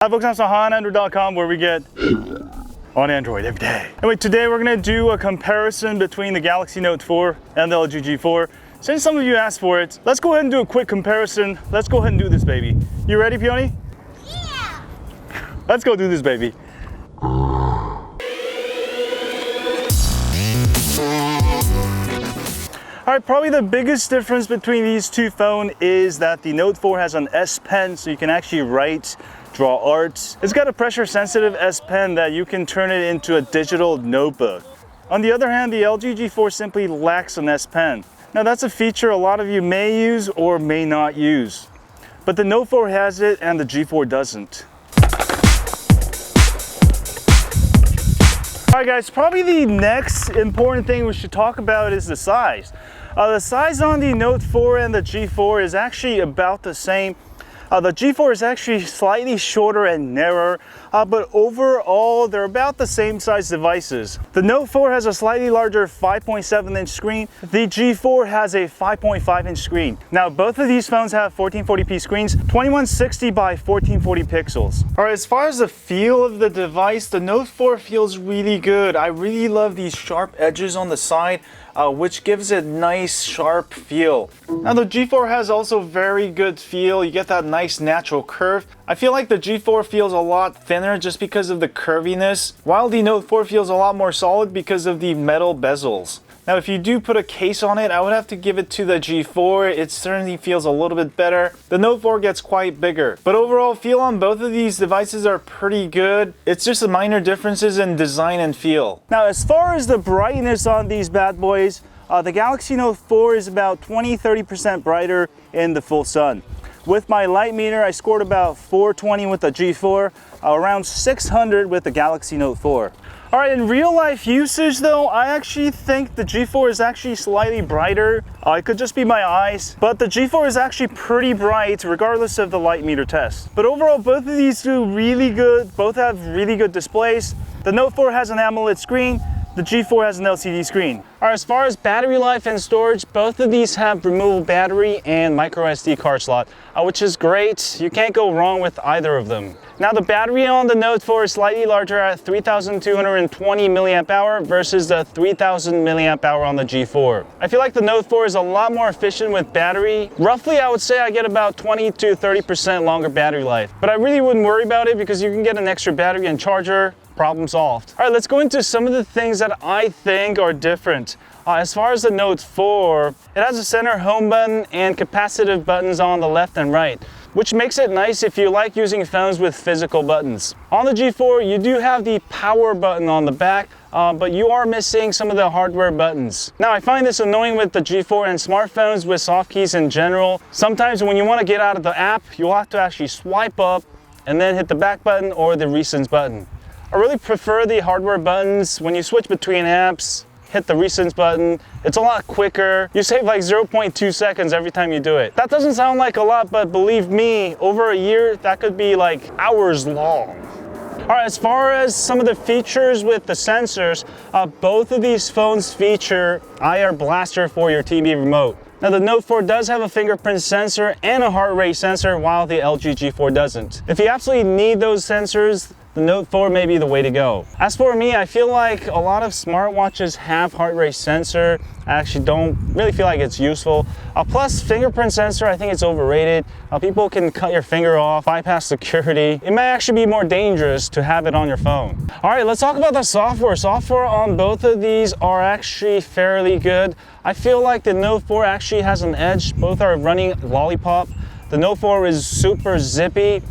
Hi folks, I'm Android.com where we get on Android every day. Anyway, today we're gonna do a comparison between the Galaxy Note 4 and the LG G4. Since some of you asked for it, let's go ahead and do a quick comparison. Let's go ahead and do this, baby. You ready, Peony? Yeah! Let's go do this, baby. Alright, probably the biggest difference between these two phones is that the Note 4 has an S Pen, so you can actually write, draw art. It's got a pressure sensitive S Pen that you can turn it into a digital notebook. On the other hand, the LG G4 simply lacks an S Pen. Now that's a feature a lot of you may use or may not use. But the Note 4 has it and the G4 doesn't. Alright guys, probably the next important thing we should talk about is the size. The size on the Note 4 and the G4 is actually about the same. The G4 is actually slightly shorter and narrower, but overall they're about the same size devices. The Note 4 has a slightly larger 5.7-inch screen. The G4 has a 5.5-inch screen. Now both of these phones have 1440p screens, 2160 by 1440 pixels. Alright, as far as the feel of the device, the Note 4 feels really good. I really love these sharp edges on the side, which gives it nice sharp feel. Now the G4 has also very good feel. You get that nice natural curve. I feel like the G4 feels a lot thinner just because of the curviness, while the Note 4 feels a lot more solid because of the metal bezels. Now if you do put a case on it, I would have to give it to the G4. It certainly feels a little bit better. The Note 4 gets quite bigger. But overall feel on both of these devices are pretty good. It's just the minor differences in design and feel. Now as far as the brightness on these bad boys, the Galaxy Note 4 is about 20-30% brighter in the full sun. With my light meter, I scored about 420 with the G4, around 600 with the Galaxy Note 4. Alright, in real life usage though, I actually think the G4 is actually slightly brighter. It could just be my eyes, but the G4 is actually pretty bright regardless of the light meter test. But overall, both of these do really good. Both have really good displays. The Note 4 has an AMOLED screen. The G4 has an LCD screen. Alright, as far as battery life and storage, both of these have removable battery and micro SD card slot, which is great. You can't go wrong with either of them. Now the battery on the Note 4 is slightly larger at 3220 milliamp hour versus the 3000 milliamp hour on the G4. I feel like the Note 4 is a lot more efficient with battery. Roughly, I would say I get about 20 to 30% longer battery life. But I really wouldn't worry about it because you can get an extra battery and charger. Problem solved. All right, let's go into some of the things that I think are different. As far as the Note 4, it has a center home button and capacitive buttons on the left and right, which makes it nice if you like using phones with physical buttons. On the G4, you do have the power button on the back, but you are missing some of the hardware buttons. Now, I find this annoying with the G4 and smartphones with soft keys in general. Sometimes when you want to get out of the app, you'll have to actually swipe up and then hit the back button or the recents button. I really prefer the hardware buttons. When you switch between apps, hit the recents button, it's a lot quicker. You save like 0.2 seconds every time you do it. That doesn't sound like a lot, but believe me, over a year, that could be like hours long. All right, as far as some of the features with the sensors, both of these phones feature IR blaster for your TV remote. Now the Note 4 does have a fingerprint sensor and a heart rate sensor, while the LG G4 doesn't. If you absolutely need those sensors, the Note 4 may be the way to go. As for me, I feel like a lot of smartwatches have heart rate sensor. I actually don't really feel like it's useful. Plus, fingerprint sensor, I think it's overrated. People can cut your finger off, bypass security. It may actually be more dangerous to have it on your phone. All right, let's talk about the software. Software on both of these are actually fairly good. I feel like the Note 4 actually has an edge. Both are running Lollipop. The Note 4 is super zippy.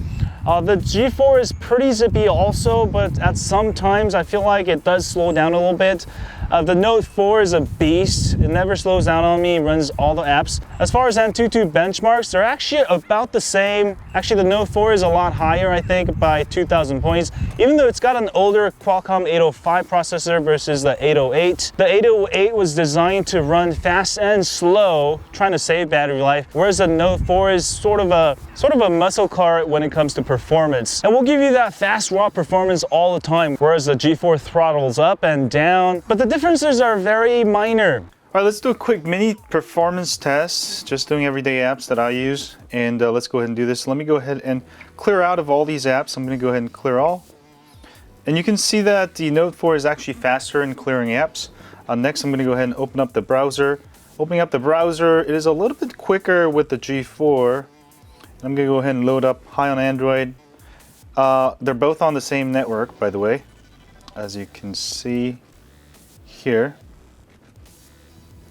The G4 is pretty zippy also, but at some times I feel like it does slow down a little bit. The Note 4 is a beast. It never slows down on me. It runs all the apps. As far as Antutu benchmarks, they're actually about the same. Actually, the Note 4 is a lot higher, I think, by 2,000 points, even though it's got an older Qualcomm 805 processor versus the 808. The 808 was designed to run fast and slow, trying to save battery life, whereas the Note 4 is sort of a muscle car when it comes to performance. And we'll give you that fast raw performance all the time, whereas the G4 throttles up and down. But the differences are very minor. All right, let's do a quick mini performance test, just doing everyday apps that I use. And let's go ahead and do this. Let me go ahead and clear out of all these apps. I'm going to go ahead and clear all. And you can see that the Note 4 is actually faster in clearing apps. Next, I'm going to go ahead and open up the browser. Opening up the browser, it is a little bit quicker with the G4. I'm going to go ahead and load up High on Android. They're both on the same network, by the way, as you can see here.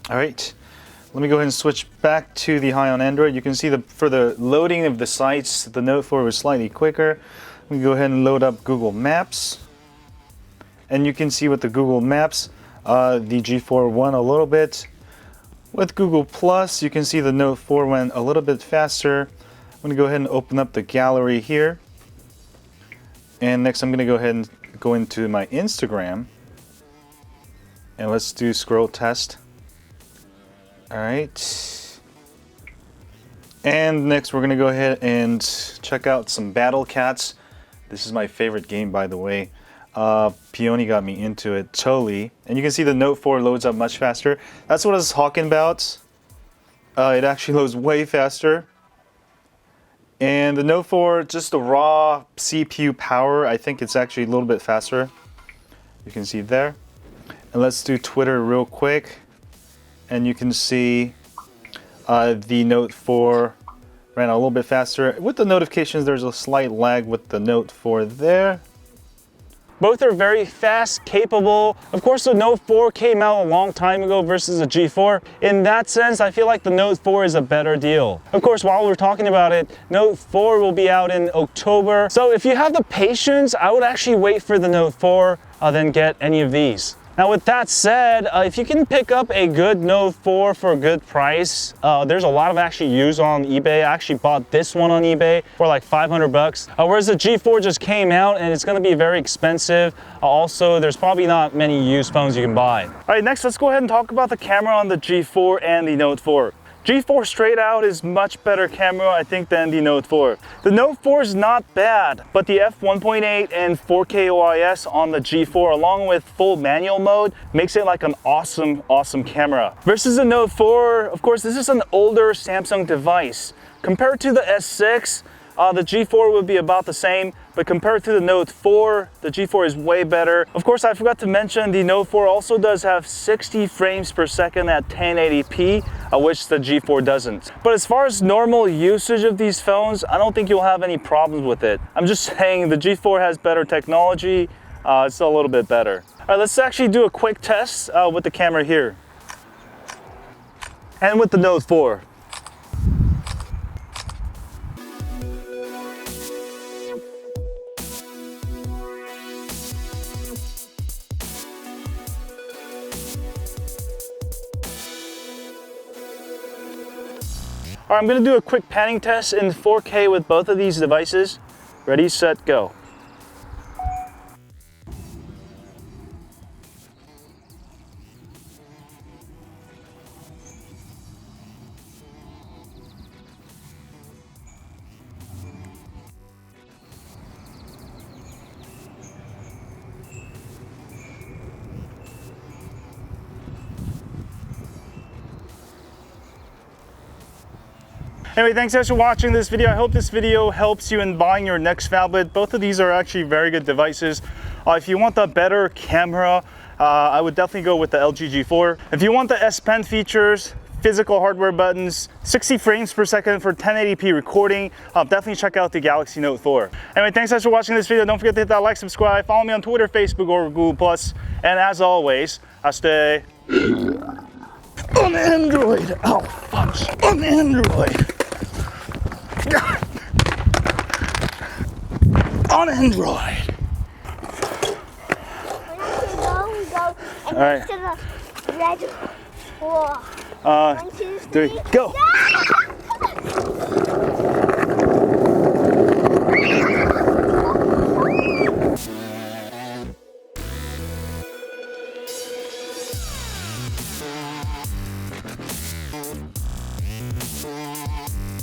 All right, let me go ahead and switch back to the High on Android. You can see for the loading of the sites, the Note 4 was slightly quicker. We go ahead and load up Google Maps. And you can see with the Google Maps, the G4 won a little bit. With Google Plus, you can see the Note 4 went a little bit faster. I'm going to go ahead and open up the gallery here. And next I'm going to go ahead and go into my Instagram. And let's do scroll test. All right. And next we're going to go ahead and check out some Battle Cats. This is my favorite game, by the way. Peony got me into it totally. And you can see the Note 4 loads up much faster. That's what I was talking about. It actually loads way faster. And the Note 4, just the raw CPU power, I think it's actually a little bit faster. You can see there. And let's do Twitter real quick. And you can see the Note 4 ran a little bit faster. With the notifications, there's a slight lag with the Note 4 there. Both are very fast, capable. Of course, the Note 4 came out a long time ago versus the G4. In that sense, I feel like the Note 4 is a better deal. Of course, while we're talking about it, Note 4 will be out in October. So if you have the patience, I would actually wait for the Note 4, then get any of these. Now with that said, if you can pick up a good Note 4 for a good price, there's a lot of actually used on eBay. I actually bought this one on eBay for like 500 bucks. Whereas the G4 just came out and it's gonna be very expensive. Also, there's probably not many used phones you can buy. All right, next let's go ahead and talk about the camera on the G4 and the Note 4. G4 straight out is much better camera, I think, than the Note 4. The Note 4 is not bad, but the f1.8 and 4K OIS on the G4, along with full manual mode, makes it like an awesome, awesome camera. Versus the Note 4, of course, this is an older Samsung device. Compared to the S6, the G4 would be about the same, but compared to the Note 4, the G4 is way better. Of course, I forgot to mention the Note 4 also does have 60 frames per second at 1080p, which the G4 doesn't. But as far as normal usage of these phones, I don't think you'll have any problems with it. I'm just saying the G4 has better technology, it's a little bit better. All right, let's actually do a quick test with the camera here. And with the Note 4. All right, I'm gonna do a quick panning test in 4K with both of these devices. Ready, set, go. Anyway, thanks guys for watching this video. I hope this video helps you in buying your next phablet. Both of these are actually very good devices. If you want the better camera, I would definitely go with the LG G4. If you want the S Pen features, physical hardware buttons, 60 frames per second for 1080p recording, definitely check out the Galaxy Note 4. Anyway, thanks guys for watching this video. Don't forget to hit that like, subscribe, follow me on Twitter, Facebook, or Google+. And as always, I stay on Android. Oh, fuck. On Android. On Android. All right. 1, 2, 3, go.